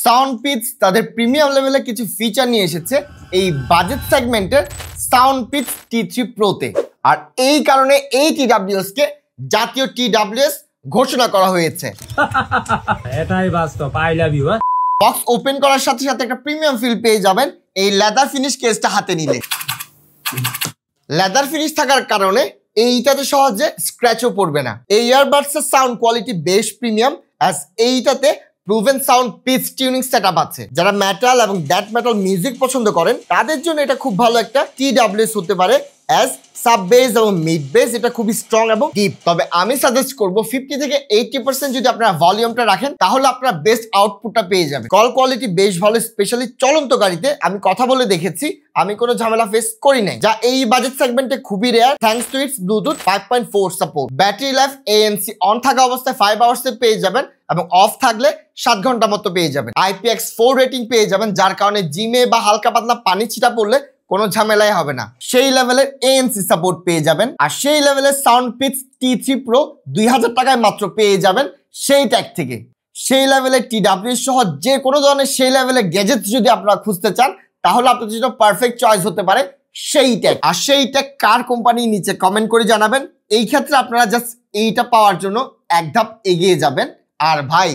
Sound pitch তাদের premium লেভেলে কিছু ফিচার নিয়ে এসেছে এই বাজেট সেগমেন্টের সাউন্ড পিচ T3 Proতে। আর এই কারণে এই TWS কে জাতীয় TWS ঘোষণা করা হয়েছে। এটাই বাস্তব। I love you. Box open করার সাথে সাথে একটা প্রিমিয়াম ফিল পেয়ে যাবেন এই লেদার ফিনিশ কেসটা হাতে নিলে। লেদার ফিনিশ থাকার কারণে এইটাতে সহজে স্ক্র্যাচও পড়বে না। এই ইয়ারবাডস এর সাউন্ড কোয়ালিটি বেশ প্রিমিয়াম, অ্যাজ এইটাতে proven sound pitch tuning setup আছে। যারা মেটাল এবং ডেথ মেটাল মিউজিক পছন্দ করেন তাদের জন্য এটা খুব ভালো একটা TWS হতে পারে, অ্যাজ সাব বেস এবং মিড বেস এটা খুবই স্ট্রং এবং ডিপ। তবে আমি সাজেস্ট করব 50 থেকে 80% যদি আপনারা ভলিউমটা রাখেন তাহলে আপনারা বেস্ট আউটপুটটা পেয়ে যাবেন। কল কোয়ালিটি বেশ ভালো, স্পেশালি চলন্ত গাড়িতে আমি কথা বলে দেখেছি, আমি কোনো ঝামেলা ফেস করি নাই, যা এই বাজেট সেগমেন্টে খুবই rare thanks to its Bluetooth 5.4 support. Battery life ANC on থাকা অবস্থায় 5 আওয়ার্সে পেয়ে যাবেন এবং অফ থাকলে 7 ঘন্টা মতো পেয়ে যাবেন। IPX4 রেটিং পেয়ে যাবেন, যার কারণে জিমে বা হালকা পাতলা পানি ছিটা পড়লে কোনো ঝামেলাই হবে না। সেই লেভেলের ANC সাপোর্ট পেয়ে যাবেন। আর সেই লেভেলের সাউন্ড পিচ T3 Pro 2000 টাকায় মাত্র পেয়ে যাবেন সেই ট্যাগ থেকে। সেই লেভেলের TWS সহ যে কোনো ধরনের সেই লেভেলের গ্যাজেটস যদি আপনারা খুঁজতে চান তাহলে আপনাদের জন্য পারফেক্ট চয়েস হতে পারে সেই ট্যাগ। আর সেই ট্যাগ কার কোম্পানি নিচে কমেন্ট করে জানাবেন। এই ক্ষেত্রে আপনারা জাস্ট এইটা পাওয়ার জন্য এক ধাপ এগিয়ে যাবেন। আর ভাই